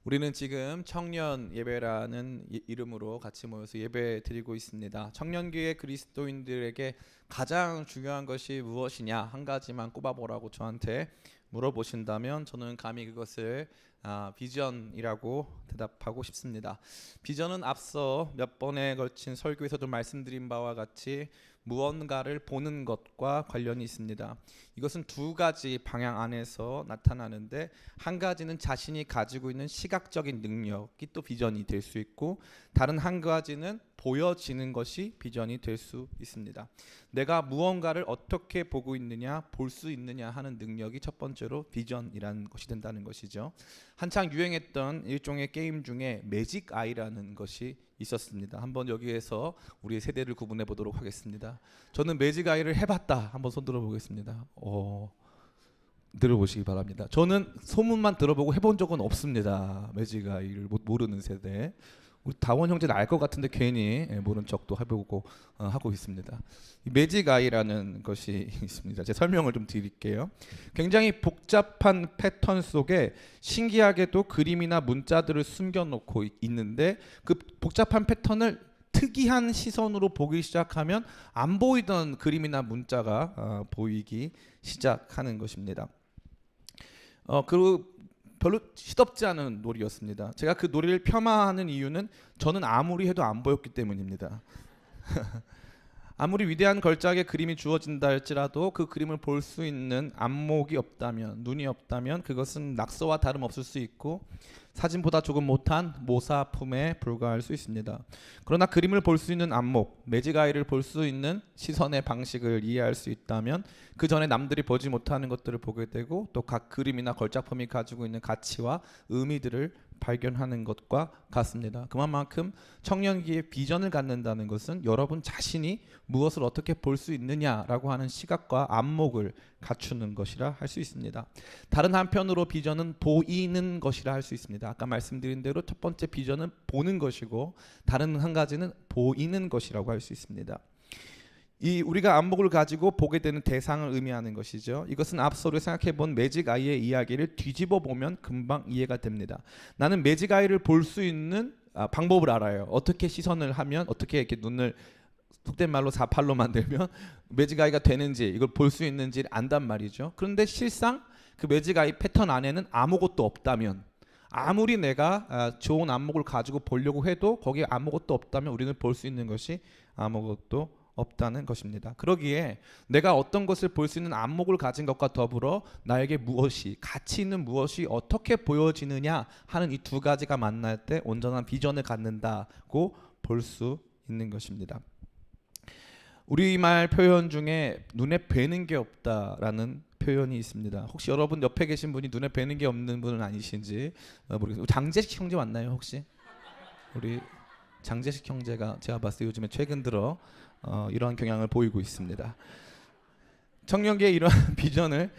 우리는 지금 청년 예배라는 이름으로 같이 모여서 예배 드리고 있습니다. 청년기의 그리스도인들에게 가장 중요한 것이 무엇이냐 한 가지만 꼽아보라고 저한테 물어보신다면 저는 감히 그것을 비전이라고 대답하고 싶습니다. 비전은 앞서 몇 번에 걸친 설교에서도 말씀드린 바와 같이 무언가를 보는 것과 관련이 있습니다. 이것은 두 가지 방향 안에서 나타나는데, 한 가지는 자신이 가지고 있는 시각적인 능력이 또 비전이 될 수 있고, 다른 한 가지는 보여지는 것이 비전이 될 수 있습니다. 내가 무언가를 어떻게 보고 있느냐, 볼 수 있느냐 하는 능력이 첫 번째로 비전이라는 것이 된다는 것이죠. 한창 유행했던 일종의 게임 중에 매직 아이라는 것이 있었습니다. 한번 여기에서 우리 세대를 구분해 보도록 하겠습니다. 저는 매직 아이를 해봤다. 한번 손 들어보겠습니다. 들어보시기 바랍니다. 저는 소문만 들어보고 해본 적은 없습니다. 매직 아이를 모르는 세대. 우리 다원 형제는 알 것 같은데 괜히 모른 척도 해보고 하고 있습니다. 매직 아이라는 것이 있습니다. 제 설명을 좀 드릴게요. 굉장히 복잡한 패턴 속에 신기하게도 그림이나 문자들을 숨겨놓고 있는데, 그 복잡한 패턴을 특이한 시선으로 보기 시작하면 안 보이던 그림이나 문자가 보이기 시작하는 것입니다. 별로 시덥지 않은 놀이였습니다. 제가 그 놀이를 폄하하는 이유는 저는 아무리 해도 안 보였기 때문입니다. 아무리 위대한 걸작의 그림이 주어진다 할지라도 그 그림을 볼 수 있는 안목이 없다면, 눈이 없다면 그것은 낙서와 다름없을 수 있고 사진보다 조금 못한 모사품에 불과할 수 있습니다. 그러나 그림을 볼 수 있는 안목, 매직 아이를 볼 수 있는 시선의 방식을 이해할 수 있다면 그 전에 남들이 보지 못하는 것들을 보게 되고, 또 각 그림이나 걸작품이 가지고 있는 가치와 의미들을 발견하는 것과 같습니다. 그만큼 청년기에 비전을 갖는다는 것은 여러분 자신이 무엇을 어떻게 볼 수 있느냐라고 하는 시각과 안목을 갖추는 것이라 할 수 있습니다. 다른 한편으로 비전은 보이는 것이라 할 수 있습니다. 아까 말씀드린 대로 첫 번째 비전은 보는 것이고, 다른 한 가지는 보이는 것이라고 할 수 있습니다. 우리가 안목을 가지고 보게 되는 대상을 의미하는 것이죠. 이것은 앞서 우리가 생각해본 매직 아이의 이야기를 뒤집어 보면 금방 이해가 됩니다. 나는 매직 아이를 볼 수 있는 방법을 알아요. 어떻게 시선을 하면, 어떻게 이렇게 눈을 속된 말로 사팔로 만들면 매직 아이가 되는지, 이걸 볼 수 있는지를 안단 말이죠. 그런데 실상 그 매직 아이 패턴 안에는 아무것도 없다면, 아무리 내가 좋은 안목을 가지고 보려고 해도 거기에 아무것도 없다면 우리는 볼 수 있는 것이 아무것도 없다는 것입니다. 그러기에 내가 어떤 것을 볼 수 있는 안목을 가진 것과 더불어 나에게 무엇이, 가치 있는 무엇이 어떻게 보여지느냐 하는 이 두 가지가 만날 때 온전한 비전을 갖는다고 볼 수 있는 것입니다. 우리말 표현 중에 눈에 뵈는 게 없다라는 표현이 있습니다. 혹시 여러분 옆에 계신 분이 눈에 뵈는 게 없는 분은 아니신지 모르겠어요. 장재식 형제 맞나요 혹시? 우리 장재식 형제가 제가 봤을 때 요즘에 최근 들어 이러한 경향을 보이고 있습니다. 청년기의 이러한 비전을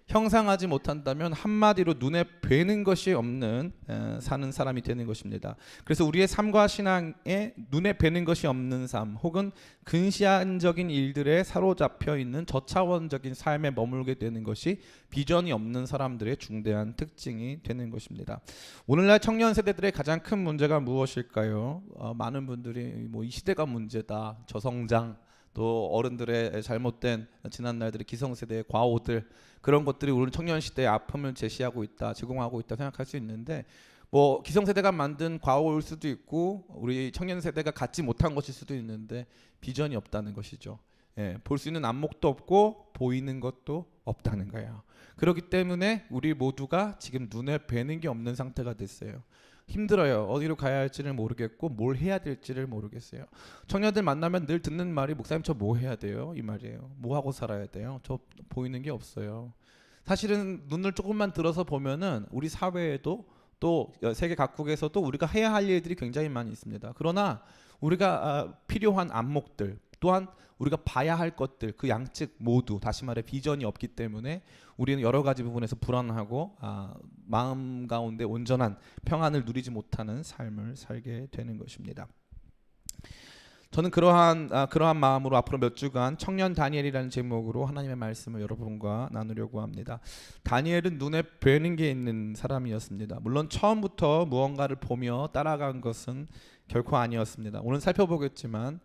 형상하지 못한다면 한마디로 눈에 뵈는 것이 없는 사는 사람이 되는 것입니다. 그래서 우리의 삶과 신앙에 눈에 뵈는 것이 없는 삶, 혹은 근시안적인 일들에 사로잡혀 있는 저차원적인 삶에 머물게 되는 것이 비전이 없는 사람들의 중대한 특징이 되는 것입니다. 오늘날 청년 세대들의 가장 큰 문제가 무엇일까요? 많은 분들이 이 시대가 문제다, 저성장, 또 어른들의 잘못된 지난 날들의 기성세대의 과오들, 그런 것들이 우리 청년 시대의 아픔을 제시하고 있다, 제공하고 있다 생각할 수 있는데, 기성세대가 만든 과오일 수도 있고 우리 청년 세대가 갖지 못한 것일 수도 있는데 비전이 없다는 것이죠. 볼 수 있는 안목도 없고 보이는 것도 없다는 거예요. 그렇기 때문에 우리 모두가 지금 눈에 뵈는 게 없는 상태가 됐어요. 힘들어요. 어디로 가야 할지를 모르겠고 뭘 해야 될지를 모르겠어요. 청년들 만나면 늘 듣는 말이, 목사님 저 뭐 해야 돼요? 이 말이에요. 뭐 하고 살아야 돼요? 저 보이는 게 없어요. 사실은 눈을 조금만 들어서 보면은 우리 사회에도 또 세계 각국에서도 우리가 해야 할 일들이 굉장히 많이 있습니다. 그러나 우리가 필요한 안목들, 또한 우리가 봐야 할 것들, 그 양측 모두, 다시 말해 비전이 없기 때문에 우리는 여러 가지 부분에서 불안하고 마음 가운데 온전한 평안을 누리지 못하는 삶을 살게 되는 것입니다. 저는 그러한 마음으로 앞으로 몇 주간 청년 다니엘이라는 제목으로 하나님의 말씀을 여러분과 나누려고 합니다. 다니엘은 눈에 뵈는 게 있는 사람이었습니다. 물론 처음부터 무언가를 보며 따라간 것은 결코 아니었습니다. 오늘 살펴보겠지만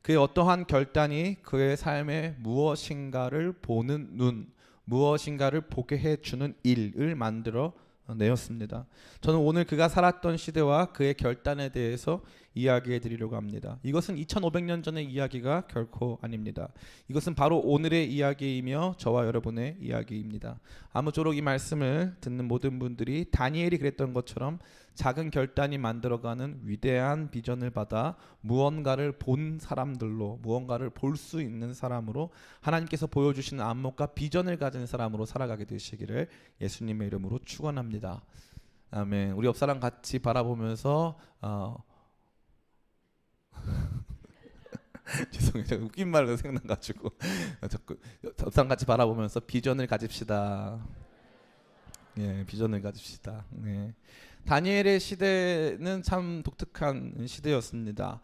그의 어떠한 결단이 그의 삶에 무엇인가를 보는 눈, 무엇인가를 보게 해주는 일을 만들어 내었습니다. 저는 오늘 그가 살았던 시대와 그의 결단에 대해서 이야기해 드리려고 합니다. 이것은 2500년 전의 이야기가 결코 아닙니다. 이것은 바로 오늘의 이야기이며 저와 여러분의 이야기입니다. 아무쪼록 이 말씀을 듣는 모든 분들이 다니엘이 그랬던 것처럼 작은 결단이 만들어가는 위대한 비전을 받아 무언가를 본 사람들로, 무언가를 볼 수 있는 사람으로, 하나님께서 보여주시는 안목과 비전을 가진 사람으로 살아가게 되시기를 예수님의 이름으로 축원합니다. 아멘. 우리 옆 사람 같이 바라보면서 죄송해요. 제가 웃긴 말로 생각나가지고 자꾸 옆 사람 같이 바라보면서 비전을 가집시다. 예, 비전을 가집시다. 네. 다니엘의 시대는 참 독특한 시대였습니다.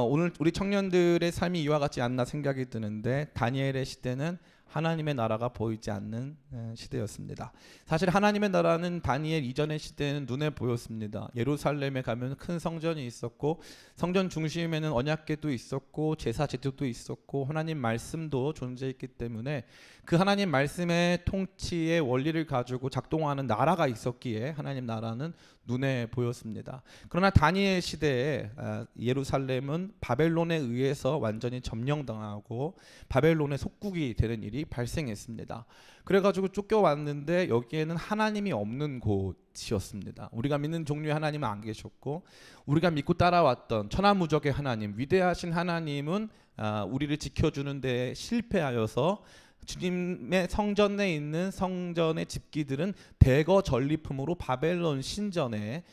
오늘 우리 청년들의 삶이 이와 같지 않나 생각이 드는데 다니엘의 시대는 하나님의 나라가 보이지 않는 시대였습니다. 사실 하나님의 나라는 다니엘 이전의 시대는 눈에 보였습니다. 예루살렘에 가면 큰 성전이 있었고 성전 중심에는 언약궤도 있었고 제사 제도도 있었고 하나님 말씀도 존재했기 때문에 그 하나님 말씀의 통치의 원리를 가지고 작동하는 나라가 있었기에 하나님 나라는 눈에 보였습니다. 그러나 다니엘 시대에 예루살렘은 바벨론에 의해서 완전히 점령당하고 바벨론의 속국이 되는 일이 발생했습니다. 그래가지고 쫓겨왔는데 여기에는 하나님이 없는 곳이었습니다. 우리가 믿는 종류의 하나님은 안 계셨고 우리가 믿고 따라왔던 천하무적의 하나님, 위대하신 하나님은 우리를 지켜주는 데 실패하여서 주님의 성전에 있는 성전의 집기들은 대거 전리품으로 바벨론 신전에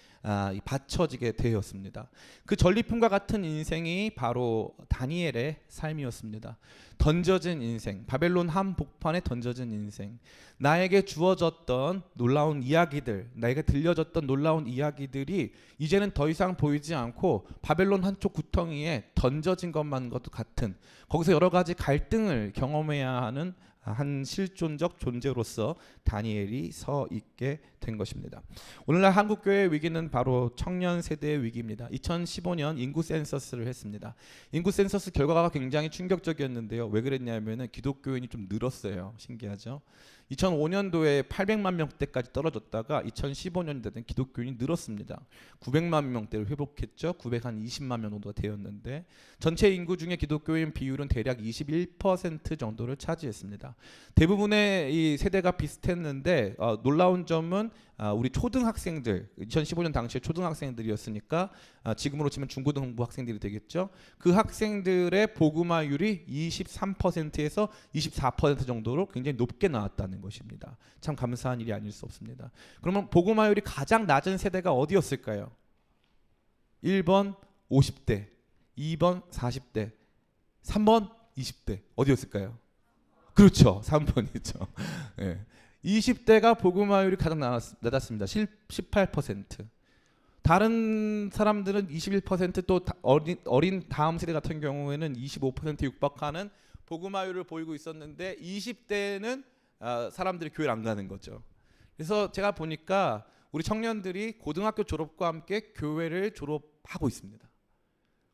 바쳐지게 되었습니다. 그 전리품과 같은 인생이 바로 다니엘의 삶이었습니다. 던져진 인생, 바벨론 한복판에 던져진 인생, 나에게 주어졌던 놀라운 이야기들, 나에게 들려졌던 놀라운 이야기들이 이제는 더 이상 보이지 않고 바벨론 한쪽 구덩이에 던져진 것만과도 같은, 거기서 여러 가지 갈등을 경험해야 하는 한 실존적 존재로서 다니엘이 서 있게 된 것입니다. 오늘날 한국교회의 위기는 바로 청년 세대의 위기입니다. 2015년 인구 센서스를 했습니다. 인구 센서스 결과가 굉장히 충격적이었는데요. 왜 그랬냐면은 기독교인이 좀 늘었어요. 신기하죠? 2005년도에 800만 명대까지 떨어졌다가 2015년도에는 기독교인이 늘었습니다. 900만 명대를 회복했죠. 920만 명 정도가 되었는데 전체 인구 중에 기독교인 비율은 대략 21% 정도를 차지했습니다. 대부분의 이 세대가 비슷했는데 놀라운 점은 우리 초등학생들, 2015년 당시에 초등학생들이었으니까 지금으로 치면 중고등부 학생들이 되겠죠. 그 학생들의 복음화율이 23%에서 24% 정도로 굉장히 높게 나왔다는 것입니다. 참 감사한 일이 아닐 수 없습니다. 그러면 복음화율이 가장 낮은 세대가 어디였을까요? 1번 50대, 2번 40대, 3번 20대. 어디였을까요? 그렇죠. 3번이죠. 네. 20대가 복음화율이 가장 낮았습니다. 18%. 다른 사람들은 21%, 또 어린 다음 세대 같은 경우에는 25% 육박하는 복음화율을 보이고 있었는데 20대는 사람들이 교회를 안 가는 거죠. 그래서 제가 보니까 우리 청년들이 고등학교 졸업과 함께 교회를 졸업하고 있습니다.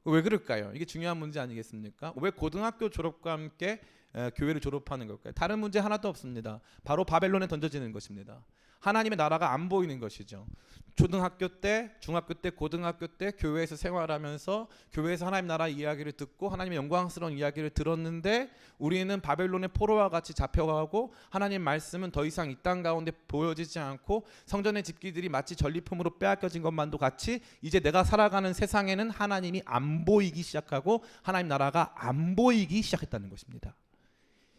왜 그럴까요? 이게 중요한 문제 아니겠습니까? 왜 고등학교 졸업과 함께 교회를 졸업하는 걸까요? 다른 문제 하나도 없습니다. 바로 바벨론에 던져지는 것입니다. 하나님의 나라가 안 보이는 것이죠. 초등학교 때, 중학교 때, 고등학교 때 교회에서 생활하면서 교회에서 하나님 나라 이야기를 듣고 하나님의 영광스러운 이야기를 들었는데 우리는 바벨론의 포로와 같이 잡혀가고 하나님 말씀은 더 이상 이 땅 가운데 보여지지 않고 성전의 집기들이 마치 전리품으로 빼앗겨진 것만도 같이 이제 내가 살아가는 세상에는 하나님이 안 보이기 시작하고 하나님 나라가 안 보이기 시작했다는 것입니다.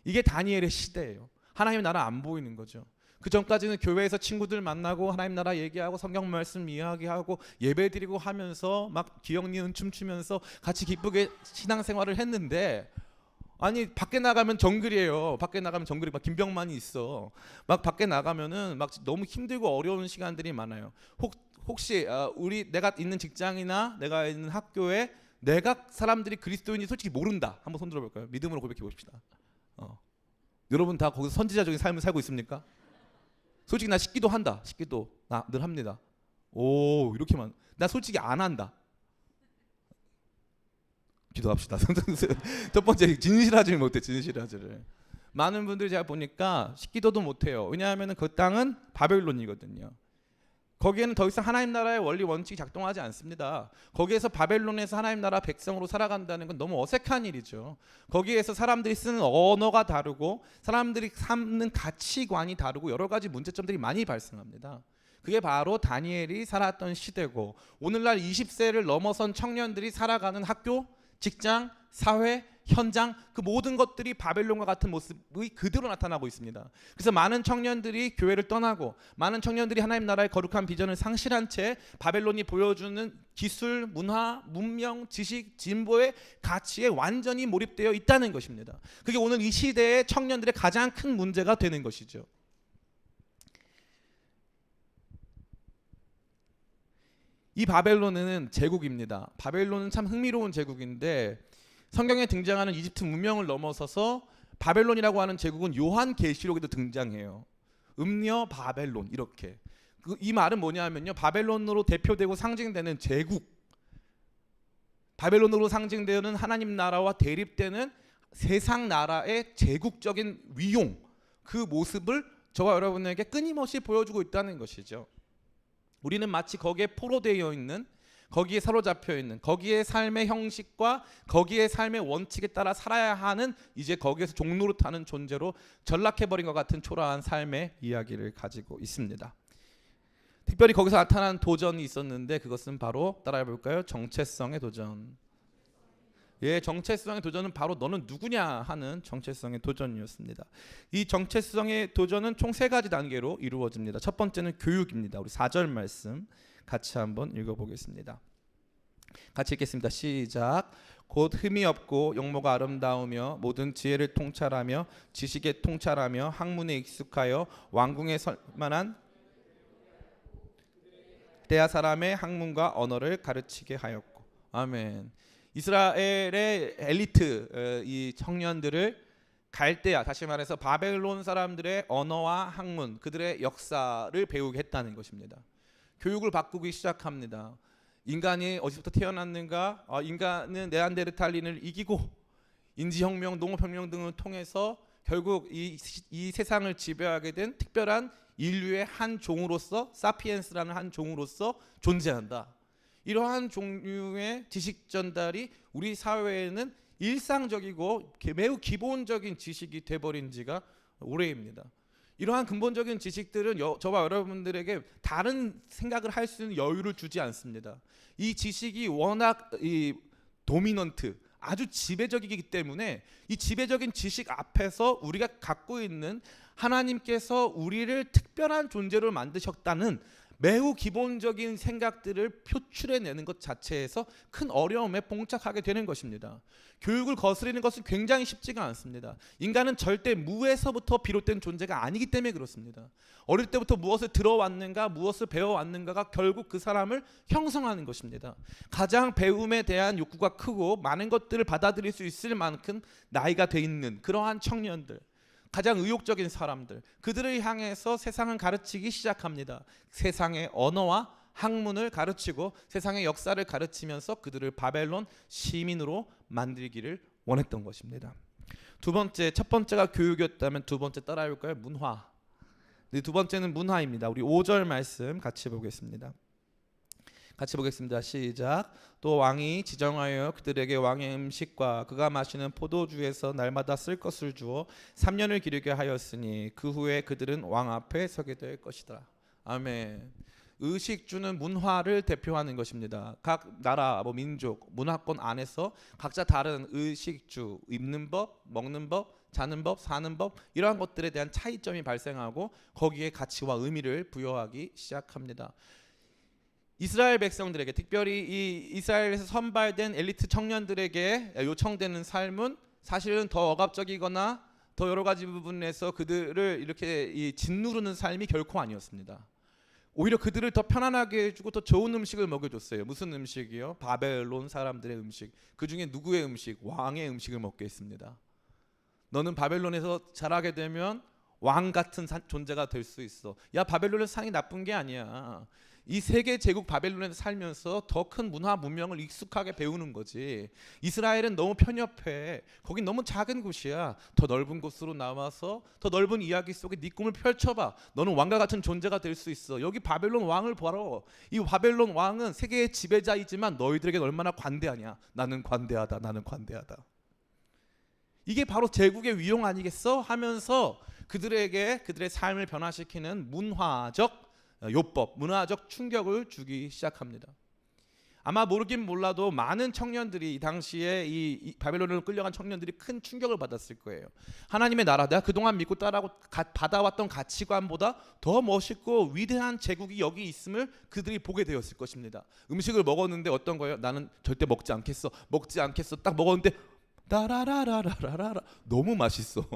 이게 다니엘의 시대예요. 하나님 나라 안 보이는 거죠. 그 전까지는 교회에서 친구들 만나고 하나님 나라 얘기하고 성경 말씀 이야기하고 예배드리고 하면서 막 기억 니은 춤추면서 같이 기쁘게 신앙생활을 했는데, 아니 밖에 나가면 정글이에요. 밖에 나가면 정글이 막 김병만이 있어. 막 밖에 나가면은 막 너무 힘들고 어려운 시간들이 많아요. 혹시 내가 있는 직장이나 내가 있는 학교에 내각 사람들이 그리스도인이 솔직히 모른다. 한번 손 들어볼까요? 믿음으로 고백해 봅시다. 여러분 다 거기서 선지자적인 삶을 살고 있습니까? 솔직히 나 식기도 한다. 식기도 나 늘 합니다. 오 이렇게만. 나 솔직히 안 한다. 기도합시다. 첫 번째 진실하지를 못해. 진실하지를. 많은 분들이 제가 보니까 식기도도 못해요. 왜냐하면 그 땅은 바벨론이거든요. 거기에는 더 이상 하나님 나라의 원리 원칙이 작동하지 않습니다. 거기에서 바벨론에서 하나님 나라 백성으로 살아간다는 건 너무 어색한 일이죠. 거기에서 사람들이 쓰는 언어가 다르고 사람들이 삼는 가치관이 다르고 여러 가지 문제점들이 많이 발생합니다. 그게 바로 다니엘이 살았던 시대고 오늘날 20세를 넘어선 청년들이 살아가는 학교, 직장, 사회, 현장 그 모든 것들이 바벨론과 같은 모습이 그대로 나타나고 있습니다. 그래서 많은 청년들이 교회를 떠나고 많은 청년들이 하나님 나라의 거룩한 비전을 상실한 채 바벨론이 보여주는 기술, 문화, 문명, 지식, 진보의 가치에 완전히 몰입되어 있다는 것입니다. 그게 오늘 이 시대의 청년들의 가장 큰 문제가 되는 것이죠. 이 바벨론은 제국입니다. 바벨론은 참 흥미로운 제국인데 성경에 등장하는 이집트 문명을 넘어서서 바벨론이라고 하는 제국은 요한계시록에도 등장해요. 음녀 바벨론 이렇게. 이 말은 뭐냐면요. 바벨론으로 대표되고 상징되는 제국, 바벨론으로 상징되는 하나님 나라와 대립되는 세상 나라의 제국적인 위용, 그 모습을 저와 여러분에게 끊임없이 보여주고 있다는 것이죠. 우리는 마치 거기에 포로되어 있는, 거기에 사로잡혀 있는, 거기에 삶의 형식과 거기에 삶의 원칙에 따라 살아야 하는 이제 거기에서 종노릇하는 존재로 전락해버린 것 같은 초라한 삶의 이야기를 가지고 있습니다. 특별히 거기서 나타난 도전이 있었는데 그것은 바로 따라해볼까요? 정체성의 도전. 예, 정체성의 도전은 바로 너는 누구냐 하는 정체성의 도전이었습니다. 이 정체성의 도전은 총 3가지 단계로 이루어집니다. 첫 번째는 교육입니다. 우리 4절 말씀 같이 한번 읽어보겠습니다. 같이 읽겠습니다. 시작. 곧 흠이 없고 용모가 아름다우며 모든 지혜를 통찰하며 지식에 통찰하며 학문에 익숙하여 왕궁에 설 만한 때야 사람의 학문과 언어를 가르치게 하였고. 아멘. 이스라엘의 엘리트 이 청년들을 갈대아, 다시 말해서 바벨론 사람들의 언어와 학문, 그들의 역사를 배우게 했다는 것입니다. 교육을 바꾸기 시작합니다. 인간이 어디서부터 태어났는가? 인간은 네안데르탈린을 이기고 인지혁명, 농업혁명 등을 통해서 결국 이 세상을 지배하게 된 특별한 인류의 한 종으로서, 사피엔스라는 한 종으로서 존재한다. 이러한 종류의 지식 전달이 우리 사회에는 일상적이고 매우 기본적인 지식이 돼버린 지가 오래입니다. 이러한 근본적인 지식들은 저와 여러분들에게 다른 생각을 할 수 있는 여유를 주지 않습니다. 이 지식이 워낙 도미넌트, 아주 지배적이기 때문에 이 지배적인 지식 앞에서 우리가 갖고 있는 하나님께서 우리를 특별한 존재로 만드셨다는 매우 기본적인 생각들을 표출해내는 것 자체에서 큰 어려움에 봉착하게 되는 것입니다. 교육을 거스르는 것은 굉장히 쉽지가 않습니다. 인간은 절대 무에서부터 비롯된 존재가 아니기 때문에 그렇습니다. 어릴 때부터 무엇을 들어왔는가, 무엇을 배워왔는가가 결국 그 사람을 형성하는 것입니다. 가장 배움에 대한 욕구가 크고 많은 것들을 받아들일 수 있을 만큼 나이가 돼 있는 그러한 청년들, 가장 의욕적인 사람들, 그들을 향해서 세상은 가르치기 시작합니다. 세상의 언어와 학문을 가르치고 세상의 역사를 가르치면서 그들을 바벨론 시민으로 만들기를 원했던 것입니다. 첫 번째가 교육이었다면 두 번째 따라해볼까요? 문화. 두 번째는 문화입니다. 우리 5절 말씀 같이 보겠습니다. 시작. 또 왕이 지정하여 그들에게 왕의 음식과 그가 마시는 포도주에서 날마다 쓸 것을 주어 3년을 기르게 하였으니 그 후에 그들은 왕 앞에 서게 될 것이다. 아멘. 의식주는 문화를 대표하는 것입니다. 각 나라, 민족, 문화권 안에서 각자 다른 의식주, 입는 법, 먹는 법, 자는 법, 사는 법, 이러한 것들에 대한 차이점이 발생하고 거기에 가치와 의미를 부여하기 시작합니다. 이스라엘 백성들에게, 특별히 이 이스라엘에서 선발된 엘리트 청년들에게 요청되는 삶은 사실은 더 억압적이거나 더 여러 가지 부분에서 그들을 이렇게 짓누르는 삶이 결코 아니었습니다. 오히려 그들을 더 편안하게 해주고 더 좋은 음식을 먹여줬어요. 무슨 음식이요? 바벨론 사람들의 음식. 그 중에 누구의 음식? 왕의 음식을 먹게 했습니다. 너는 바벨론에서 자라게 되면 왕 같은 존재가 될 수 있어. 야, 바벨론의 상이 나쁜 게 아니야. 이 세계 제국 바벨론에서 살면서 더 큰 문화 문명을 익숙하게 배우는 거지. 이스라엘은 너무 편협해. 거긴 너무 작은 곳이야. 더 넓은 곳으로 나와서 더 넓은 이야기 속에 네 꿈을 펼쳐봐. 너는 왕과 같은 존재가 될 수 있어. 여기 바벨론 왕을 봐라. 이 바벨론 왕은 세계의 지배자이지만 너희들에게 얼마나 관대하냐. 나는 관대하다. 나는 관대하다. 이게 바로 제국의 위용 아니겠어? 하면서 그들에게 그들의 삶을 변화시키는 문화적 요법, 문화적 충격을 주기 시작합니다. 아마 모르긴 몰라도 많은 청년들이 이 당시에 이 바벨론으로 끌려간 청년들이 큰 충격을 받았을 거예요. 하나님의 나라, 내가 그동안 믿고 받아왔던 가치관보다 더 멋있고 위대한 제국이 여기 있음을 그들이 보게 되었을 것입니다. 음식을 먹었는데 어떤 거예요? 나는 절대 먹지 않겠어. 먹지 않겠어. 딱 먹었는데 따라라라라라라 너무 맛있어.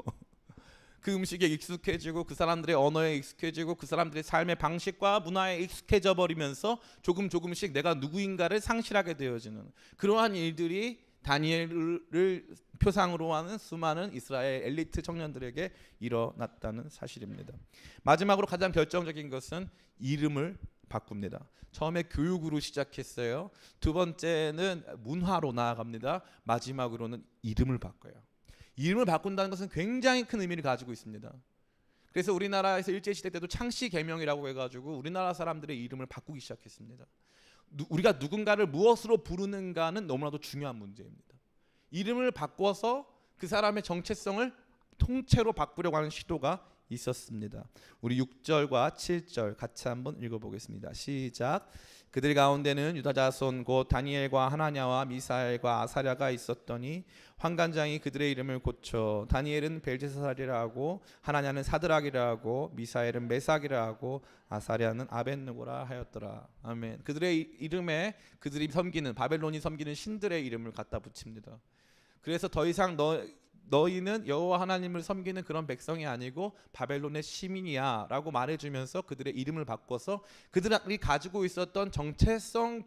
그 음식에 익숙해지고 그 사람들의 언어에 익숙해지고 그 사람들의 삶의 방식과 문화에 익숙해져 버리면서 조금씩 내가 누구인가를 상실하게 되어지는 그러한 일들이 다니엘을 표상으로 하는 수많은 이스라엘 엘리트 청년들에게 일어났다는 사실입니다. 마지막으로 가장 결정적인 것은 이름을 바꿉니다. 처음에 교육으로 시작했어요. 두 번째는 문화로 나아갑니다. 마지막으로는 이름을 바꿔요. 이름을 바꾼다는 것은 굉장히 큰 의미를 가지고 있습니다. 그래서 우리나라에서 일제시대 때도 창씨개명이라고 해가지고 우리나라 사람들의 이름을 바꾸기 시작했습니다. 우리가 누군가를 무엇으로 부르는가는 너무나도 중요한 문제입니다. 이름을 바꿔서 그 사람의 정체성을 통째로 바꾸려고 하는 시도가 있었습니다. 우리 6절과 7절 같이 한번 읽어보겠습니다. 시작. 그들 가운데는 유다 자손 곧 다니엘과 하나냐와 미사엘과 아사랴가 있었더니 환관장이 그들의 이름을 고쳐 다니엘은 벨제사살이라 하고 하나냐는 사드락이라 하고 미사엘은 메삭이라 하고 아사랴는 아벳느고라 하였더라. 아멘. 그들의 이름에 그들이 섬기는 바벨론이 섬기는 신들의 이름을 갖다 붙입니다. 그래서 더 이상 너희는 여호와 하나님을 섬기는 그런 백성이 아니고 바벨론의 시민이야 라고 말해주면서 그들의 이름을 바꿔서 그들이 가지고 있었던 정체성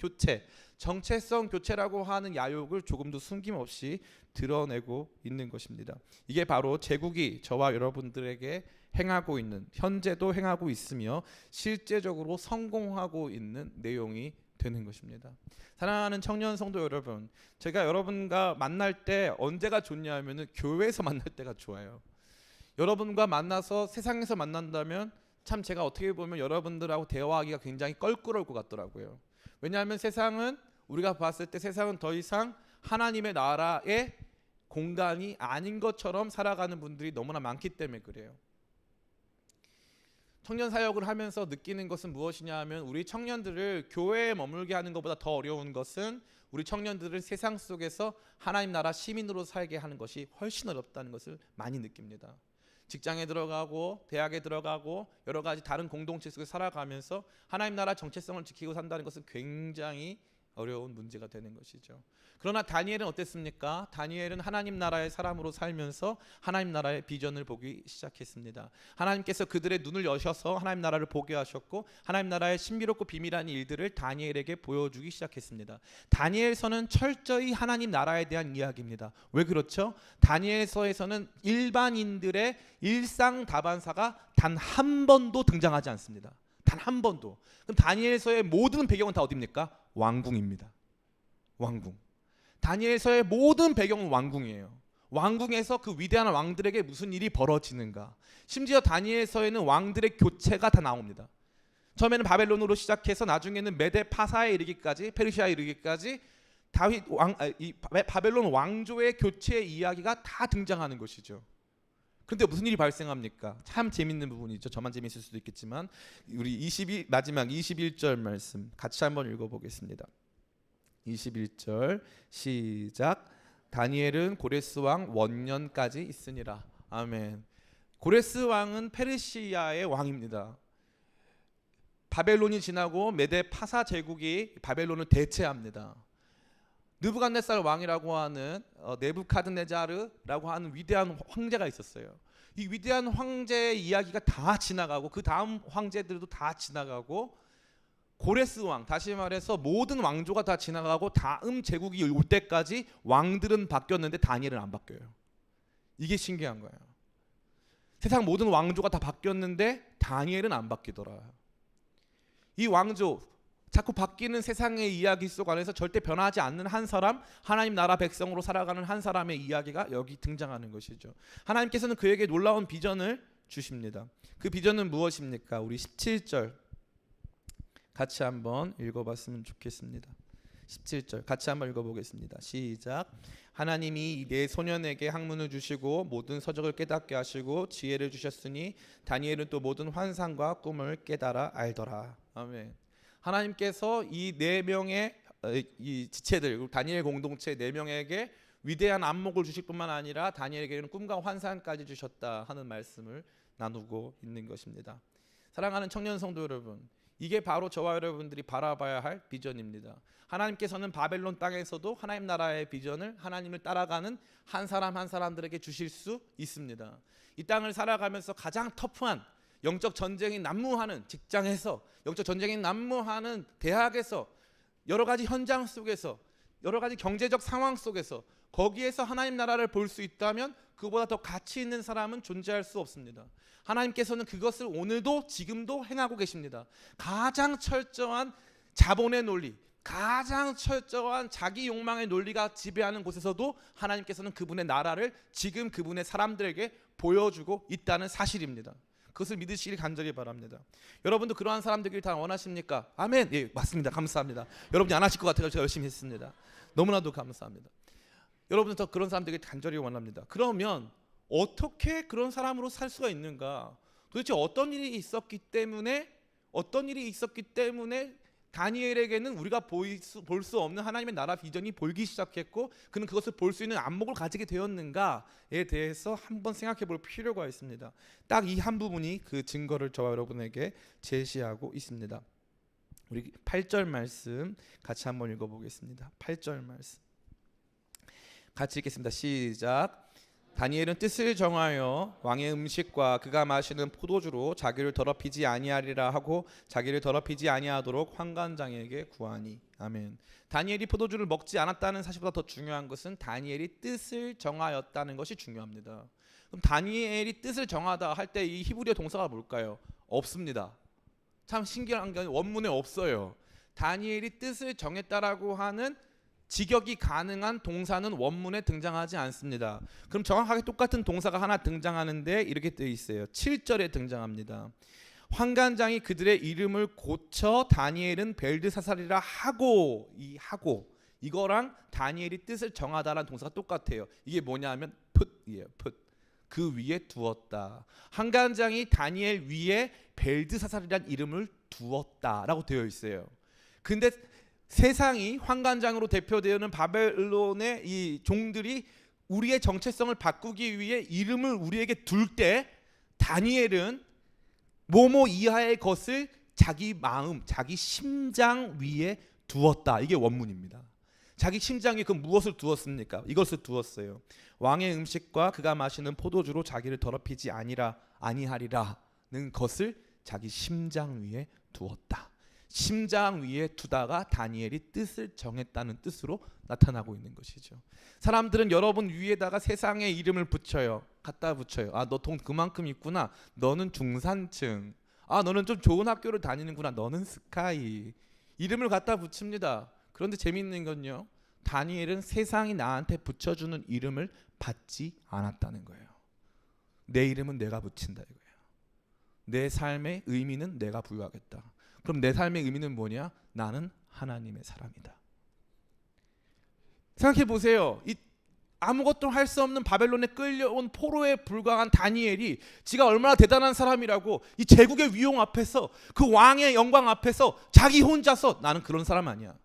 교체라고 하는 야욕을 조금도 숨김없이 드러내고 있는 것입니다. 이게 바로 제국이 저와 여러분들에게 행하고 있는, 현재도 행하고 있으며 실제적으로 성공하고 있는 내용이 되는 것입니다. 사랑하는 청년 성도 여러분, 제가 여러분과 만날 때 언제가 좋냐면은 교회에서 만날 때가 좋아요. 여러분과 만나서 세상에서 만난다면 참 제가 어떻게 보면 여러분들하고 대화하기가 굉장히 껄끄러울 것 같더라고요. 왜냐하면 세상은 우리가 봤을 때 세상은 더 이상 하나님의 나라의 공간이 아닌 것처럼 살아가는 분들이 너무나 많기 때문에 그래요. 청년 사역을 하면서 느끼는 것은 무엇이냐 하면 우리 청년들을 교회에 머물게 하는 것보다 더 어려운 것은 우리 청년들을 세상 속에서 하나님 나라 시민으로 살게 하는 것이 훨씬 어렵다는 것을 많이 느낍니다. 직장에 들어가고 대학에 들어가고 여러 가지 다른 공동체 속에 살아가면서 하나님 나라 정체성을 지키고 산다는 것은 굉장히 어려운 문제가 되는 것이죠. 그러나 다니엘은 어땠습니까? 다니엘은 하나님 나라의 사람으로 살면서 하나님 나라의 비전을 보기 시작했습니다. 하나님께서 그들의 눈을 여셔서 하나님 나라를 보게 하셨고 하나님 나라의 신비롭고 비밀한 일들을 다니엘에게 보여주기 시작했습니다. 다니엘서는 철저히 하나님 나라에 대한 이야기입니다. 왜 그렇죠? 다니엘서에서는 일반인들의 일상 다반사가 단 한 번도 등장하지 않습니다. 단 한 번도. 그럼 다니엘서의 모든 배경은 다 어디입니까? 왕궁입니다. 왕궁. 다니엘서의 모든 배경은 왕궁이에요. 왕궁에서 그 위대한 왕들에게 무슨 일이 벌어지는가. 심지어 다니엘서에는 왕들의 교체가 다 나옵니다. 처음에는 바벨론으로 시작해서 나중에는 메데 파사에 이르기까지, 페르시아에 이르기까지 바벨론 왕조의 교체의 이야기가 다 등장하는 것이죠. 그런데 무슨 일이 발생합니까? 참 재밌는 부분이죠. 저만 재밌을 수도 있겠지만 우리 마지막 21절 말씀 같이 한번 읽어보겠습니다. 21절 시작. 다니엘은 고레스 왕 원년까지 있으니라. 아멘. 고레스 왕은 페르시아의 왕입니다. 바벨론이 지나고 메데 파사 제국이 바벨론을 대체합니다. 느부갓네살 왕이라고 하는 네부카드네자르라고 하는 위대한 황제가 있었어요. 이 위대한 황제의 이야기가 다 지나가고 그 다음 황제들도 다 지나가고 고레스 왕, 다시 말해서 모든 왕조가 다 지나가고 다음 제국이 올 때까지 왕들은 바뀌었는데 다니엘은 안 바뀌어요. 이게 신기한 거예요. 세상 모든 왕조가 다 바뀌었는데 다니엘은 안 바뀌더라. 이 왕조, 자꾸 바뀌는 세상의 이야기 속 안에서 절대 변하지 않는 한 사람, 하나님 나라 백성으로 살아가는 한 사람의 이야기가 여기 등장하는 것이죠. 하나님께서는 그에게 놀라운 비전을 주십니다. 그 비전은 무엇입니까? 우리 17절 같이 한번 읽어봤으면 좋겠습니다. 17절 같이 한번 읽어보겠습니다. 시작. 하나님이 내 소년에게 학문을 주시고 모든 서적을 깨닫게 하시고 지혜를 주셨으니 다니엘은 또 모든 환상과 꿈을 깨달아 알더라. 아멘. 하나님께서 이 네 명의 이 지체들, 다니엘 공동체 네 명에게 위대한 안목을 주실 뿐만 아니라 다니엘에게는 꿈과 환상까지 주셨다 하는 말씀을 나누고 있는 것입니다. 사랑하는 청년 성도 여러분, 이게 바로 저와 여러분들이 바라봐야 할 비전입니다. 하나님께서는 바벨론 땅에서도 하나님 나라의 비전을 하나님을 따라가는 한 사람 한 사람들에게 주실 수 있습니다. 이 땅을 살아가면서 가장 터프한 영적 전쟁이 난무하는 직장에서, 영적 전쟁이 난무하는 대학에서, 여러 가지 현장 속에서, 여러 가지 경제적 상황 속에서, 거기에서 하나님 나라를 볼 수 있다면 그보다 더 가치 있는 사람은 존재할 수 없습니다. 하나님께서는 그것을 오늘도 지금도 행하고 계십니다. 가장 철저한 자본의 논리, 가장 철저한 자기 욕망의 논리가 지배하는 곳에서도 하나님께서는 그분의 나라를 지금 그분의 사람들에게 보여주고 있다는 사실입니다. 그것을 믿으시길 간절히 바랍니다. 여러분도 그러한 사람 되길 다 원하십니까? 아멘. 예, 맞습니다. 감사합니다. 여러분이 안 하실 것 같아서 제가 열심히 했습니다. 너무나도 감사합니다. 여러분은 더 그런 사람 되길 간절히 원합니다. 그러면 어떻게 그런 사람으로 살 수가 있는가? 도대체 어떤 일이 있었기 때문에 다니엘에게는 우리가 볼 수 없는 하나님의 나라 비전이 보이기 시작했고 그는 그것을 볼 수 있는 안목을 가지게 되었는가에 대해서 한번 생각해 볼 필요가 있습니다. 딱 이 한 부분이 그 증거를 저와 여러분에게 제시하고 있습니다. 우리 8절 말씀 같이 한번 읽어보겠습니다. 8절 말씀 같이 읽겠습니다. 시작. 다니엘은 뜻을 정하여 왕의 음식과 그가 마시는 포도주로 자기를 더럽히지 아니하리라 하고 자기를 더럽히지 아니하도록 환관장에게 구하니. 아멘. 다니엘이 포도주를 먹지 않았다는 사실보다 더 중요한 것은 다니엘이 뜻을 정하였다는 것이 중요합니다. 그럼 다니엘이 뜻을 정하다 할 때 이 히브리어 동사가 뭘까요? 없습니다. 참 신기한 게 원문에 없어요. 다니엘이 뜻을 정했다라고 하는 직역이 가능한 동사는 원문에 등장하지 않습니다. 그럼 정확하게 똑같은 동사가 하나 등장하는데 이렇게 되어 있어요. 7절에 등장합니다. 환관장이 그들의 이름을 고쳐 다니엘은 벨드사살이라 하고, 이 하고 이거랑 다니엘이 뜻을 정하다라는 동사가 똑같아요. 이게 뭐냐면 put이에요. put. 그 위에 두었다. 환관장이 다니엘 위에 벨드사살이라는 이름을 두었다라고 되어 있어요. 근데 세상이 환관장으로 대표되는 바벨론의 이 종들이 우리의 정체성을 바꾸기 위해 이름을 우리에게 둘 때 다니엘은 뭐뭐 이하의 것을 자기 마음, 자기 심장 위에 두었다. 이게 원문입니다. 자기 심장 위에 그 무엇을 두었습니까? 이것을 두었어요. 왕의 음식과 그가 마시는 포도주로 자기를 더럽히지 아니하리라는 것을 자기 심장 위에 두었다. 심장 위에 두다가 다니엘이 뜻을 정했다는 뜻으로 나타나고 있는 것이죠. 사람들은 여러분 위에다가 세상의 이름을 붙여요. 갖다 붙여요. 아, 너 돈 그만큼 있구나. 너는 중산층. 아, 너는 좀 좋은 학교를 다니는구나. 너는 스카이. 이름을 갖다 붙입니다. 그런데 재미있는 건요, 다니엘은 세상이 나한테 붙여주는 이름을 받지 않았다는 거예요. 내 이름은 내가 붙인다 이거예요. 내 삶의 의미는 내가 부여하겠다. 그럼 내 삶의 의미는 뭐냐? 나는 하나님의 사람이다. 생각해 보세요. 이 아무것도 할 수 없는 바벨론에 끌려온 포로에 불과한 다니엘이 지가 얼마나 대단한 사람이라고 이 제국의 위용 앞에서 그 왕의 영광 앞에서 자기 혼자서 나는 그런 사람 아니야.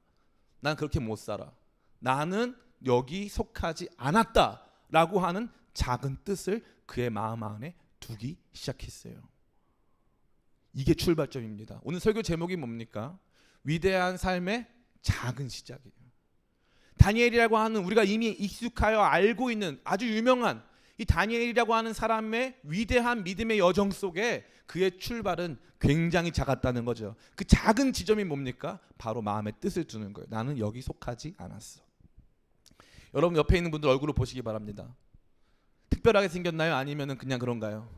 난 그렇게 못 살아. 나는 여기 속하지 않았다라고 하는 작은 뜻을 그의 마음 안에 두기 시작했어요. 이게 출발점입니다. 오늘 설교 제목이 뭡니까? 위대한 삶의 작은 시작이에요. 다니엘이라고 하는 우리가 이미 익숙하여 알고 있는 아주 유명한 이 다니엘이라고 하는 사람의 위대한 믿음의 여정 속에 그의 출발은 굉장히 작았다는 거죠. 그 작은 지점이 뭡니까? 바로 마음의 뜻을 두는 거예요. 나는 여기 속하지 않았어. 여러분 옆에 있는 분들 얼굴을 보시기 바랍니다. 특별하게 생겼나요? 아니면은 그냥 그런가요?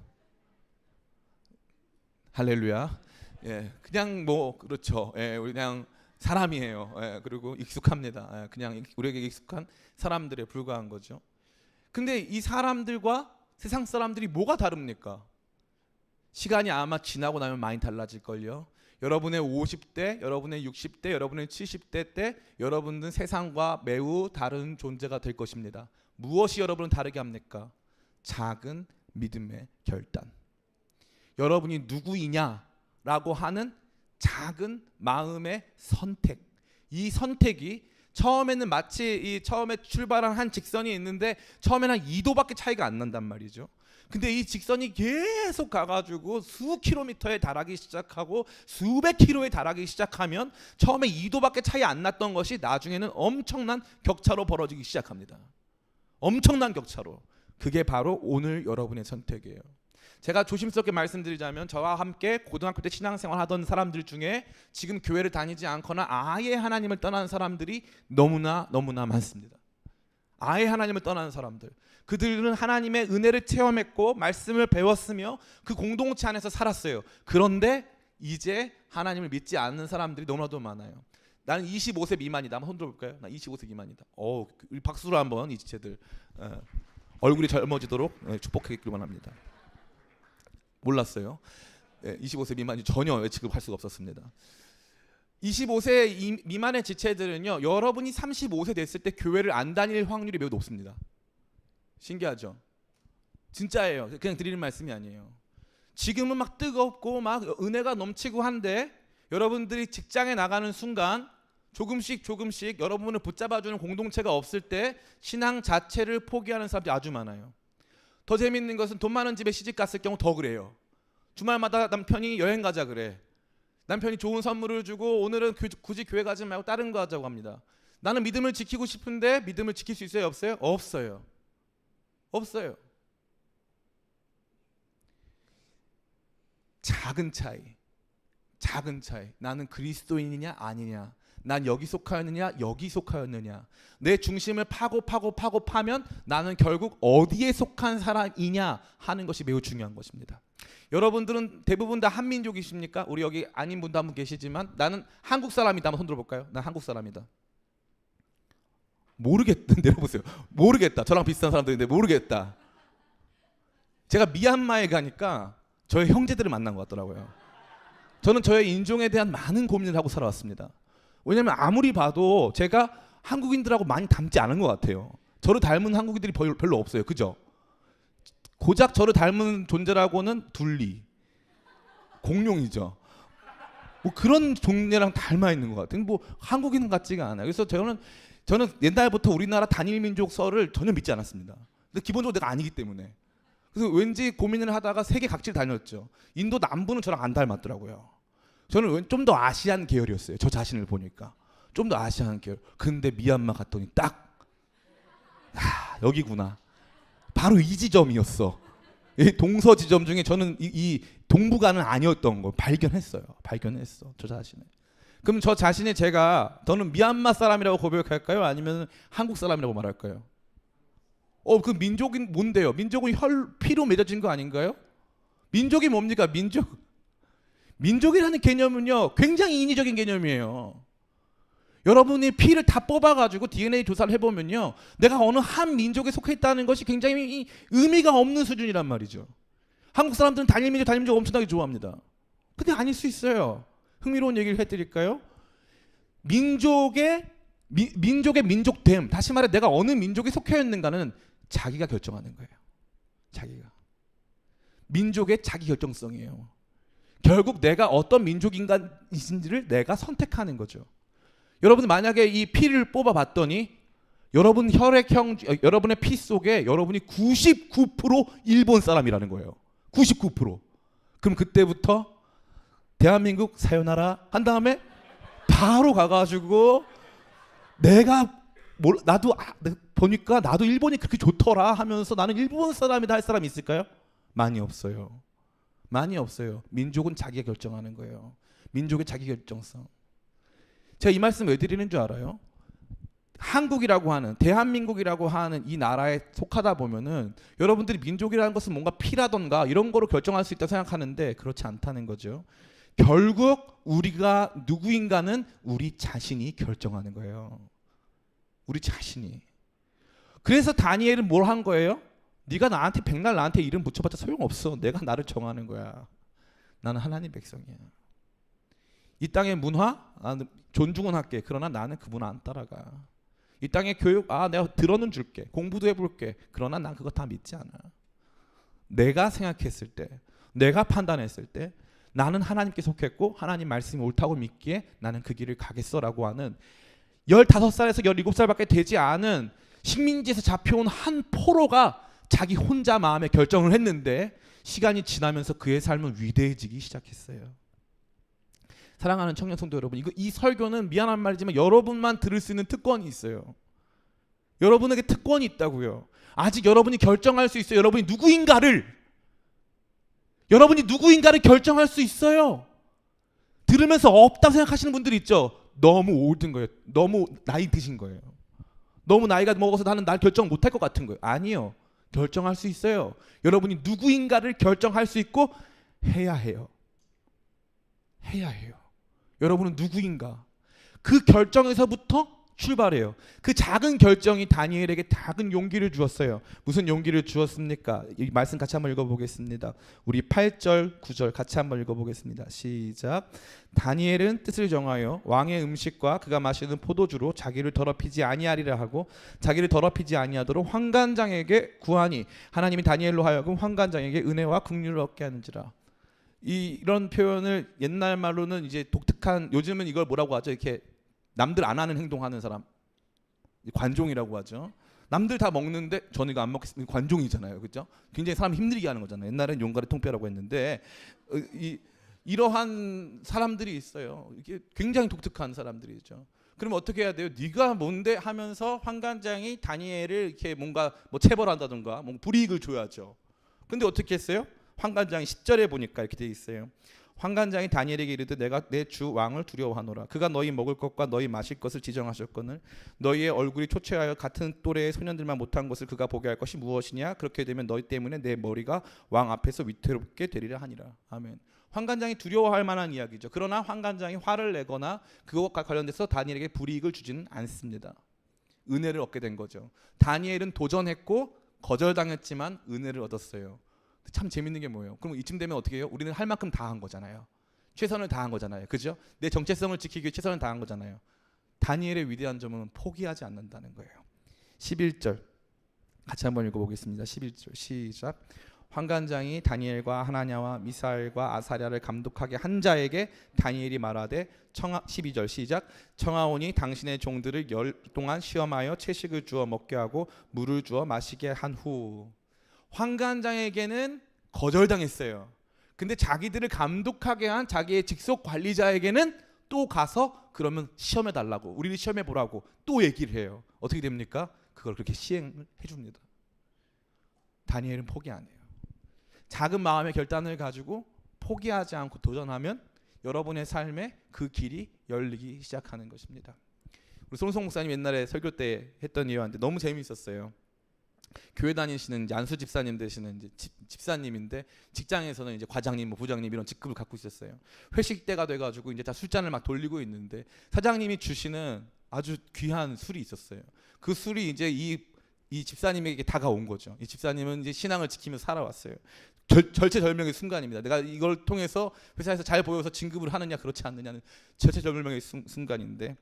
할렐루야. 예, 그냥 뭐 그렇죠. 예, 우리 그냥 사람이에요. 예, 그리고 익숙합니다. 예, 그냥 우리에게 익숙한 사람들에 불과한 거죠. 근데 이 사람들과 세상 사람들이 뭐가 다릅니까? 시간이 아마 지나고 나면 많이 달라질걸요. 여러분의 50대, 여러분의 60대, 여러분의 70대 때 여러분은 세상과 매우 다른 존재가 될 것입니다. 무엇이 여러분을 다르게 합니까? 작은 믿음의 결단. 여러분이 누구이냐라고 하는 작은 마음의 선택. 이 선택이 처음에는 마치 이 처음에 출발한 한 직선이 있는데 처음에는 한 2도밖에 차이가 안 난단 말이죠. 근데 이 직선이 계속 가가지고 수 킬로미터에 달하기 시작하고 수백 킬로에 달하기 시작하면 처음에 2도밖에 차이 안 났던 것이 나중에는 엄청난 격차로 벌어지기 시작합니다. 엄청난 격차로. 그게 바로 오늘 여러분의 선택이에요. 제가 조심스럽게 말씀드리자면 저와 함께 고등학교 때 신앙생활 하던 사람들 중에 지금 교회를 다니지 않거나 아예 하나님을 떠나는 사람들이 너무나 많습니다. 아예 하나님을 떠나는 사람들. 그들은 하나님의 은혜를 체험했고 말씀을 배웠으며 그 공동체 안에서 살았어요. 그런데 이제 하나님을 믿지 않는 사람들이 너무나도 많아요. 나는 25세 미만이다. 한번 손 들어볼까요? 나 25세 미만이다. 우리 박수로 한번 이 지체들 얼굴이 젊어지도록 축복하기를 합니다. 몰랐어요. 25세 미만이 전혀 취급할 수가 없었습니다. 25세 미만의 지체들은요, 여러분이 35세 됐을 때 교회를 안 다닐 확률이 매우 높습니다. 신기하죠? 진짜예요. 그냥 드리는 말씀이 아니에요. 지금은 막 뜨겁고 막 은혜가 넘치고 한데 여러분들이 직장에 나가는 순간 조금씩 여러분을 붙잡아주는 공동체가 없을 때 신앙 자체를 포기하는 사람들이 아주 많아요. 더 재밌는 것은 돈 많은 집에 시집 갔을 경우 더 그래요. 주말마다 남편이 여행 가자 그래. 남편이 좋은 선물을 주고 오늘은 굳이 교회 가지 말고 다른 거 하자고 합니다. 나는 믿음을 지키고 싶은데 믿음을 지킬 수 있어요? 없어요? 없어요. 작은 차이. 나는 그리스도인이냐 아니냐. 난 여기 속하였느냐 여기 속하였느냐. 내 중심을 파면 나는 결국 어디에 속한 사람이냐 하는 것이 매우 중요한 것입니다. 여러분들은 대부분 다 한민족이십니까? 우리 여기 아닌 분도 한 분 계시지만 나는 한국 사람이다. 한번 손 들어볼까요? 난 한국 사람이다. 모르겠다. 내려보세요. 모르겠다. 저랑 비슷한 사람들인데 모르겠다. 제가 미얀마에 가니까 저의 형제들을 만난 것 같더라고요. 저는 저의 인종에 대한 많은 고민을 하고 살아왔습니다. 왜냐하면 아무리 봐도 제가 한국인들하고 많이 닮지 않은 것 같아요. 저를 닮은 한국인들이 별로 없어요. 그죠? 고작 저를 닮은 존재라고는 둘리, 공룡이죠. 뭐 그런 종류랑 닮아 있는 것 같아요. 뭐 한국인 같지가 않아요. 그래서 저는 옛날부터 우리나라 단일 민족설을 전혀 믿지 않았습니다. 근데 기본적으로 내가 아니기 때문에. 그래서 왠지 고민을 하다가 세계 각지를 다녔죠. 인도 남부는 저랑 안 닮았더라고요. 저는 좀 더 아시안 계열이었어요. 저 자신을 보니까 좀 더 아시안 계열. 근데 미얀마 갔더니 딱 여기구나. 바로 이 지점이었어. 이 동서 지점 중에 저는 이 동북아는 아니었던 걸 발견했어. 저 자신을. 그럼 저 자신이 저는 미얀마 사람이라고 고백할까요? 아니면 한국 사람이라고 말할까요? 그 민족은 뭔데요? 민족은 피로 맺어진 거 아닌가요? 민족이 뭡니까? 민족이라는 개념은요 굉장히 인위적인 개념이에요. 여러분이 피를 다 뽑아가지고 DNA 조사를 해보면요 내가 어느 한 민족에 속해 있다는 것이 굉장히 의미가 없는 수준이란 말이죠. 한국 사람들은 단일 민족 엄청나게 좋아합니다. 근데 아닐 수 있어요. 흥미로운 얘기를 해드릴까요? 민족의 민족됨, 다시 말해 내가 어느 민족에 속해 있는가는 자기가 결정하는 거예요. 자기가. 민족의 자기 결정성이에요. 결국 내가 어떤 민족인가인지를 내가 선택하는 거죠. 여러분 만약에 이 피를 뽑아봤더니 여러분 여러분의 피 속에 여러분이 99% 일본 사람이라는 거예요. 99%. 그럼 그때부터 대한민국 사요나라 한 다음에 바로 가가지고 내가 나도 보니까 나도 일본이 그렇게 좋더라 하면서 나는 일본 사람이다 할 사람이 있을까요? 많이 없어요. 많이 없어요. 민족은 자기가 결정하는 거예요. 민족의 자기 결정성. 제가 이 말씀 왜 드리는 줄 알아요? 한국이라고 하는, 대한민국이라고 하는 이 나라에 속하다 보면은 여러분들이 민족이라는 것은 뭔가 피라던가 이런 거로 결정할 수 있다고 생각하는데 그렇지 않다는 거죠. 결국 우리가 누구인가는 우리 자신이 결정하는 거예요. 우리 자신이. 그래서 다니엘은 뭘 한 거예요? 네가 나한테 백날 나한테 이름 붙여봤자 소용없어. 내가 나를 정하는 거야. 나는 하나님 백성이야. 이 땅의 문화 존중은 할게. 그러나 나는 그 문화 안 따라가. 이 땅의 교육 내가 들어는 줄게. 공부도 해볼게. 그러나 난 그거 다 믿지 않아. 내가 생각했을 때, 내가 판단했을 때 나는 하나님께 속했고 하나님 말씀이 옳다고 믿기에 나는 그 길을 가겠어라고 하는 15살에서 17살밖에 되지 않은 식민지에서 잡혀온 한 포로가 자기 혼자 마음에 결정을 했는데 시간이 지나면서 그의 삶은 위대해지기 시작했어요. 사랑하는 청년 성도 여러분, 이 설교는 미안한 말이지만 여러분만 들을 수 있는 특권이 있어요. 여러분에게 특권이 있다고요. 아직 여러분이 결정할 수 있어요. 여러분이 누구인가를 결정할 수 있어요. 들으면서 없다고 생각하시는 분들이 있죠. 너무 올든 거예요. 너무 나이 드신 거예요. 너무 나이가 먹어서 나는 날 결정 못할 것 같은 거예요. 아니요. 결정할 수 있어요. 여러분이 누구인가를 결정할 수 있고 해야 해요. 여러분은 누구인가? 그 결정에서부터 출발해요. 그 작은 결정이 다니엘에게 작은 용기를 주었어요. 무슨 용기를 주었습니까? 이 말씀 같이 한번 읽어보겠습니다. 우리 8절, 9절 같이 한번 읽어보겠습니다. 시작. 다니엘은 뜻을 정하여 왕의 음식과 그가 마시는 포도주로 자기를 더럽히지 아니하리라 하고 자기를 더럽히지 아니하도록 환관장에게 구하니 하나님이 다니엘로 하여금 환관장에게 은혜와 긍휼을 얻게 하는지라. 이런 표현을 옛날 말로는 이제 독특한, 요즘은 이걸 뭐라고 하죠? 이렇게 남들 안 하는 행동하는 사람, 관종이라고 하죠. 남들 다 먹는데 저는 이거 안 먹겠습니다. 관종이잖아요, 그렇죠? 굉장히 사람 힘들게 하는 거잖아요. 옛날엔 용가리 통뼈라고 했는데 이러한 사람들이 있어요. 이게 굉장히 독특한 사람들이죠. 그럼 어떻게 해야 돼요? 네가 뭔데 하면서 환관장이 다니엘을 이렇게 뭔가 체벌한다든가 불이익을 줘야죠. 근데 어떻게 했어요? 환관장이 10절에 보니까 이렇게 돼 있어요. 환관장이 다니엘에게 이르되 내가 내 주 왕을 두려워하노라. 그가 너희 먹을 것과 너희 마실 것을 지정하셨거늘 너희의 얼굴이 초췌하여 같은 또래의 소년들만 못한 것을 그가 보게 할 것이 무엇이냐? 그렇게 되면 너희 때문에 내 머리가 왕 앞에서 위태롭게 되리라 하니라. 아멘. 환관장이 두려워할 만한 이야기죠. 그러나 환관장이 화를 내거나 그것과 관련돼서 다니엘에게 불이익을 주지는 않습니다. 은혜를 얻게 된 거죠. 다니엘은 도전했고 거절당했지만 은혜를 얻었어요. 참 재밌는 게 뭐예요? 그럼 이쯤 되면 어떻게 해요? 우리는 할 만큼 다 한 거잖아요. 최선을 다한 거잖아요. 그죠? 내 정체성을 지키기 위해 최선을 다한 거잖아요. 다니엘의 위대한 점은 포기하지 않는다는 거예요. 11절 같이 한번 읽어보겠습니다. 11절 시작. 환관장이 다니엘과 하나냐와 미사엘과 아사랴를 감독하게 한 자에게 다니엘이 말하되 12절 시작. 청하오니 당신의 종들을 열 동안 시험하여 채식을 주어 먹게 하고 물을 주어 마시게 한 후. 환관장에게는 거절당했어요. 근데 자기들을 감독하게 한 자기의 직속 관리자에게는 또 가서 그러면 시험해 달라고, 우리를 시험해 보라고 또 얘기를 해요. 어떻게 됩니까? 그걸 그렇게 시행을 해줍니다. 다니엘은 포기 안 해요. 작은 마음의 결단을 가지고 포기하지 않고 도전하면 여러분의 삶에 그 길이 열리기 시작하는 것입니다. 우리 손성 목사님 옛날에 설교 때 했던 예화인데 너무 재미있었어요. 교회 다니시는 안수 집사님 되시는 이제 집사님인데 직장에서는 이제 과장님, 부장님 이런 직급을 갖고 있었어요. 회식 때가 돼가지고 이제 다 술잔을 막 돌리고 있는데 사장님이 주시는 아주 귀한 술이 있었어요. 그 술이 이제 이 집사님에게 다가온 거죠. 이 집사님은 이제 신앙을 지키면서 살아왔어요. 절체절명의 순간입니다. 내가 이걸 통해서 회사에서 잘 보여서 진급을 하느냐 그렇지 않느냐는 절체절명의 순간인데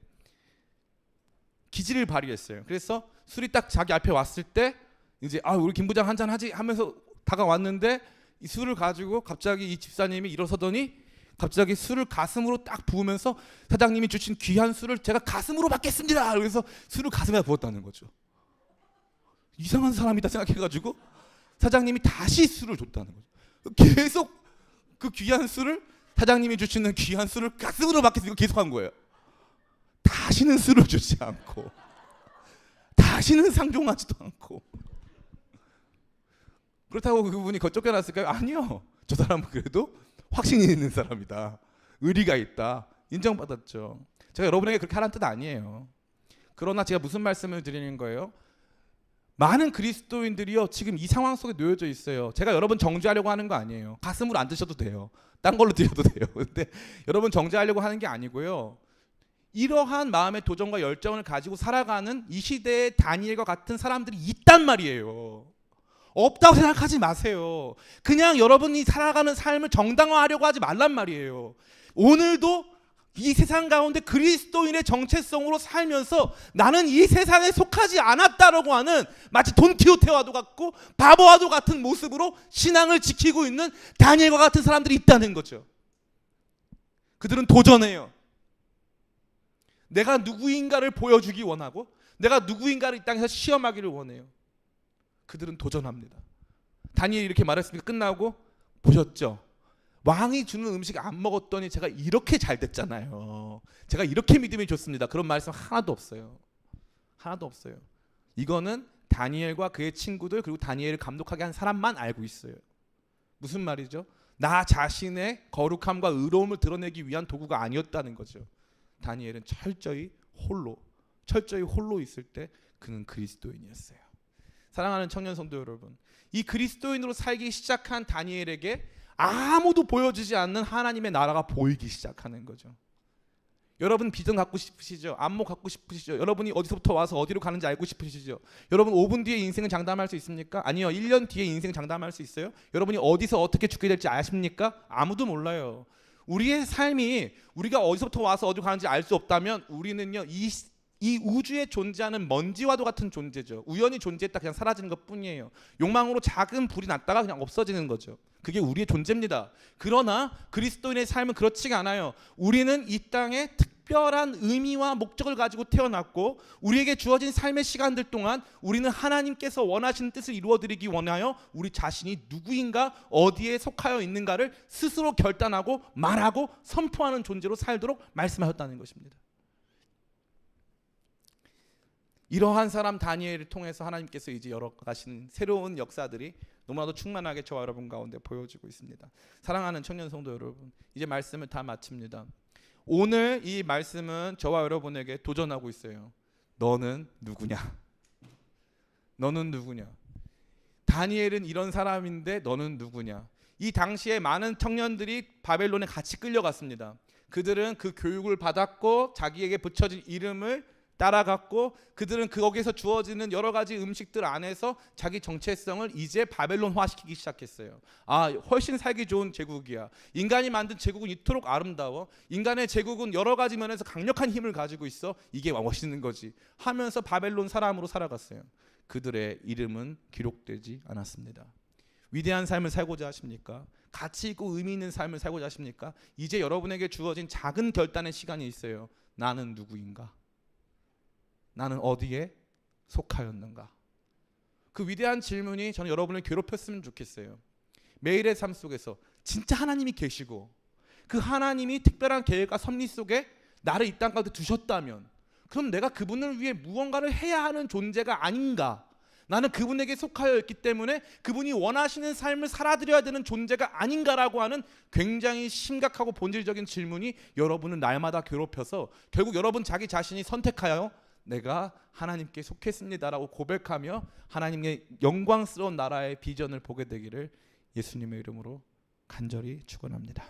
기지를 발휘했어요. 그래서 술이 딱 자기 앞에 왔을 때 이제 우리 김 부장 한잔 하지 하면서 다가왔는데 이 술을 가지고 갑자기 이 집사님이 일어서더니 갑자기 술을 가슴으로 딱 부으면서 사장님이 주신 귀한 술을 제가 가슴으로 받겠습니다. 그래서 술을 가슴에다 부었다는 거죠. 이상한 사람이다 생각해가지고 사장님이 다시 술을 줬다는 거죠. 계속 그 귀한 술을 사장님이 주시는 귀한 술을 가슴으로 받겠습니다. 계속 한 거예요. 다시는 술을 주지 않고 다시는 상종하지도 않고. 그렇다고 그분이 쫓겨났을까요? 아니요. 저 사람은 그래도 확신이 있는 사람이다. 의리가 있다. 인정받았죠. 제가 여러분에게 그렇게 하라는 뜻 아니에요. 그러나 제가 무슨 말씀을 드리는 거예요? 많은 그리스도인들이요 지금 이 상황 속에 놓여져 있어요. 제가 여러분 정죄하려고 하는 거 아니에요. 가슴으로 안 드셔도 돼요. 딴 걸로 드셔도 돼요. 근데 여러분 정죄하려고 하는 게 아니고요. 이러한 마음의 도전과 열정을 가지고 살아가는 이 시대의 다니엘과 같은 사람들이 있단 말이에요. 없다고 생각하지 마세요. 그냥 여러분이 살아가는 삶을 정당화하려고 하지 말란 말이에요. 오늘도 이 세상 가운데 그리스도인의 정체성으로 살면서 나는 이 세상에 속하지 않았다라고 하는 마치 돈키호테와도 같고 바보와도 같은 모습으로 신앙을 지키고 있는 다니엘과 같은 사람들이 있다는 거죠. 그들은 도전해요. 내가 누구인가를 보여주기 원하고 내가 누구인가를 이 땅에서 시험하기를 원해요. 그들은 도전합니다. 다니엘이 이렇게 말했으니까 끝나고 보셨죠? 왕이 주는 음식 안 먹었더니 제가 이렇게 잘 됐잖아요. 제가 이렇게 믿음이 좋습니다. 그런 말씀 하나도 없어요. 하나도 없어요. 이거는 다니엘과 그의 친구들 그리고 다니엘을 감독하게 한 사람만 알고 있어요. 무슨 말이죠? 나 자신의 거룩함과 의로움을 드러내기 위한 도구가 아니었다는 거죠. 다니엘은 철저히 홀로 있을 때 그는 그리스도인이었어요. 사랑하는 청년 성도 여러분, 이 그리스도인으로 살기 시작한 다니엘에게 아무도 보여주지 않는 하나님의 나라가 보이기 시작하는 거죠. 여러분 비전 갖고 싶으시죠? 안목 갖고 싶으시죠? 여러분이 어디서부터 와서 어디로 가는지 알고 싶으시죠? 여러분 5분 뒤에 인생을 장담할 수 있습니까? 아니요. 1년 뒤에 인생 장담할 수 있어요? 여러분이 어디서 어떻게 죽게 될지 아십니까? 아무도 몰라요. 우리의 삶이 우리가 어디서부터 와서 어디로 가는지 알 수 없다면 우리는요 이 우주에 존재하는 먼지와도 같은 존재죠. 우연히 존재했다 그냥 사라지는 것뿐이에요. 욕망으로 작은 불이 났다가 그냥 없어지는 거죠. 그게 우리의 존재입니다. 그러나 그리스도인의 삶은 그렇지가 않아요. 우리는 이 땅에 특별한 의미와 목적을 가지고 태어났고 우리에게 주어진 삶의 시간들 동안 우리는 하나님께서 원하시는 뜻을 이루어드리기 원하여 우리 자신이 누구인가 어디에 속하여 있는가를 스스로 결단하고 말하고 선포하는 존재로 살도록 말씀하셨다는 것입니다. 이러한 사람 다니엘을 통해서 하나님께서 이제 열어가시는 새로운 역사들이 너무나도 충만하게 저와 여러분 가운데 보여지고 있습니다. 사랑하는 청년 성도 여러분, 이제 말씀을 다 마칩니다. 오늘 이 말씀은 저와 여러분에게 도전하고 있어요. 너는 누구냐? 너는 누구냐? 다니엘은 이런 사람인데 너는 누구냐? 이 당시에 많은 청년들이 바벨론에 같이 끌려갔습니다. 그들은 그 교육을 받았고 자기에게 붙여진 이름을 따라갔고 그들은 거기서 주어지는 여러 가지 음식들 안에서 자기 정체성을 이제 바벨론화시키기 시작했어요. 훨씬 살기 좋은 제국이야. 인간이 만든 제국은 이토록 아름다워. 인간의 제국은 여러 가지 면에서 강력한 힘을 가지고 있어. 이게 멋있는 거지 하면서 바벨론 사람으로 살아갔어요. 그들의 이름은 기록되지 않았습니다. 위대한 삶을 살고자 하십니까? 가치 있고 의미 있는 삶을 살고자 하십니까? 이제 여러분에게 주어진 작은 결단의 시간이 있어요. 나는 누구인가? 나는 어디에 속하였는가? 그 위대한 질문이 저는 여러분을 괴롭혔으면 좋겠어요. 매일의 삶 속에서 진짜 하나님이 계시고 그 하나님이 특별한 계획과 섭리 속에 나를 이 땅 가운데 두셨다면 그럼 내가 그분을 위해 무언가를 해야 하는 존재가 아닌가? 나는 그분에게 속하여 있기 때문에 그분이 원하시는 삶을 살아드려야 되는 존재가 아닌가라고 하는 굉장히 심각하고 본질적인 질문이 여러분을 날마다 괴롭혀서 결국 여러분 자기 자신이 선택하여 내가 하나님께 속했습니다라고 고백하며 하나님의 영광스러운 나라의 비전을 보게 되기를 예수님의 이름으로 간절히 축원합니다.